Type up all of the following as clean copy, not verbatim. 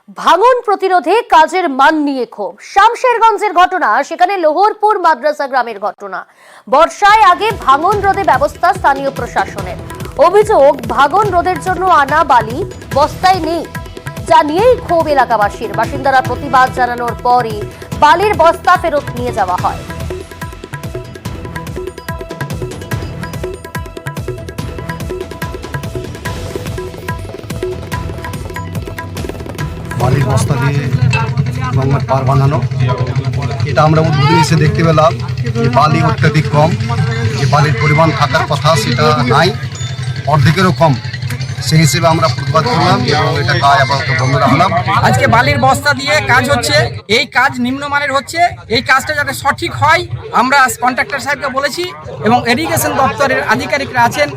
ভাঙন প্রতিরোধে কাজের মান নিয়ে ক্ষোভ। শামশেরগঞ্জের ঘটনা, সেখানে লোহরপুর মাদ্রাসা গ্রামের ঘটনা। বর্ষায় আগে ভাঙন রোধে ব্যবস্থা স্থানীয় প্রশাসনের। অভিযোগ, ভাঙন রোধের জন্য আনা বালি বস্তায় নেই, যা নিয়েই ক্ষোভ এলাকাবাসীর। বাসিন্দারা প্রতিবাদ জানানোর পরই বালির বস্তা ফেরত নিয়ে যাওয়া হয়। বালির বস্তা দিয়ে গঙ্গার পার বানানো, এটা আমরা উদ্বোধনে এসে দেখতে পেলাম যে বালি অত্যাধিক কম, যে বালির পরিমাণ থাকার কথা সেটা নাই, অর্ধেকেরও কম। সেই হিসেবে আমরা প্রতিবাদ করলাম এবং এটা কাজ আপাতত বন্ধ রাখলাম। আজকে বালির বস্তা দিয়ে কাজ হচ্ছে, এই কাজ নিম্নমানের হচ্ছে। এই কাজটা যাতে সঠিক হয় আমরা কন্ট্রাক্টর সাহেবকে বলেছি এবং ইরিগেশন দপ্তরের আধিকারিকরা আছেন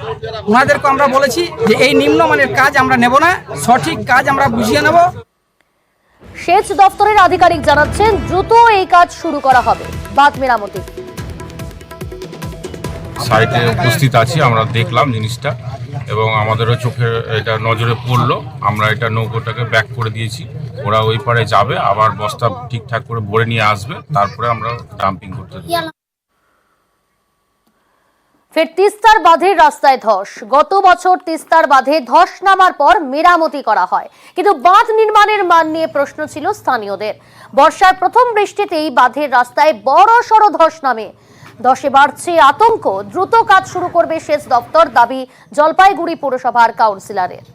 ওনাদেরকে আমরা বলেছি যে এই নিম্নমানের কাজ আমরা নেব না, সঠিক কাজ আমরা বুঝিয়ে নেব। সেচ দপ্তরের আধিকারিক জানাচ্ছেন দ্রুত এই কাজ শুরু করা হবে। বাঁধ মেরামতি সাইটে উপস্থিত আছি, আমরা দেখলাম জিনিসটা এবং আমাদেরও চোখে এটা নজরে পড়লো। আমরা এটা নৌকোটাকে ব্যাক করে দিয়েছি, ওরা ওই পারে যাবে, আবার বস্তা ঠিকঠাক করে ভরে নিয়ে আসবে, তারপরে আমরা ডাম্পিং করতে দেব। ফের তিস্তার বাঁধের রাস্তায় ধস। গত বছর তিস্তার বাঁধে ধস নামার পর মেরামতি করা হয়, কিন্তু বাঁধ নির্মাণের মান নিয়ে প্রশ্ন ছিল স্থানীয়দের। বর্ষার প্রথম বৃষ্টিতেই বাঁধের রাস্তায় বড় সড় ধস নামে। ধসে বাড়ছে আতঙ্ক। দ্রুত কাজ শুরু করবে সেচ দপ্তর, দাবি জলপাইগুড়ি পৌরসভার কাউন্সিলরের।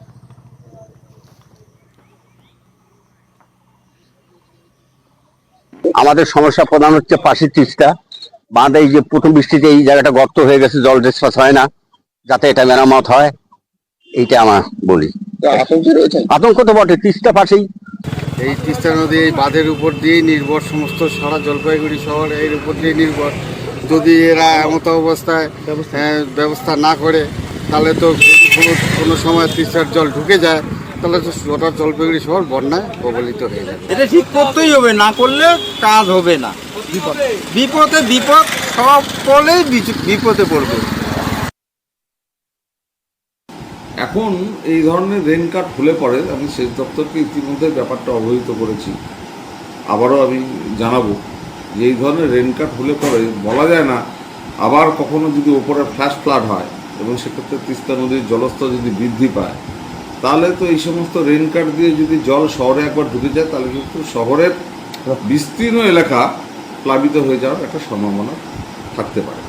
আমাদের সমস্যা প্রধান হচ্ছে পাশের তিস্তা বাঁধ। এই যে প্রথম বৃষ্টিতে এই জায়গাটা গর্ত হয়ে গেছে, জল ডিসপাস হয় না, যাতে এটা মেরামত হয়, এইটা আমার বলি। আতঙ্ক তো বটে, তিস্তা পাশেই। এই তিস্তা নদী এই বাঁধের উপর দিয়েই নির্ভর, সমস্ত সারা জলপাইগুড়ি শহর এর উপর দিয়ে নির্ভর। যদি এরা এমতো অবস্থায় ব্যবস্থা না করে, তাহলে তো কোনো সময় তিস্তার জল ঢুকে যায়, তাহলে তো গোটা জলপাইগুড়ি শহর বন্যায় প্রবলিত হয়ে যায়। এটা ঠিক করতেই হবে, না করলে কাজ হবে না। বিপদে বিপদ, সকলেই বিপদে পড়বে। এখন এই ধরনের রেন কাট হলে পরে আমি সেচ দপ্তরকে ইতিমধ্যে ব্যাপারটা অবহিত করেছি। আবারও আমি জানাবো যে এই ধরনের রেন কাট হলে পরে বলা যায় না, আবার কখনো যদি ওপরে ফ্ল্যাশ ফ্লাড হয় এবং সেক্ষেত্রে তিস্তা নদীর জলস্তর যদি বৃদ্ধি পায়, তাহলে তো এই সমস্ত রেন কাট দিয়ে যদি জল শহরে একবার ঢুকে যায়, তাহলে কিন্তু শহরের বিস্তীর্ণ এলাকা প্লাবিত হয়ে যাওয়ার একটা সম্ভাবনা থাকতে পারে।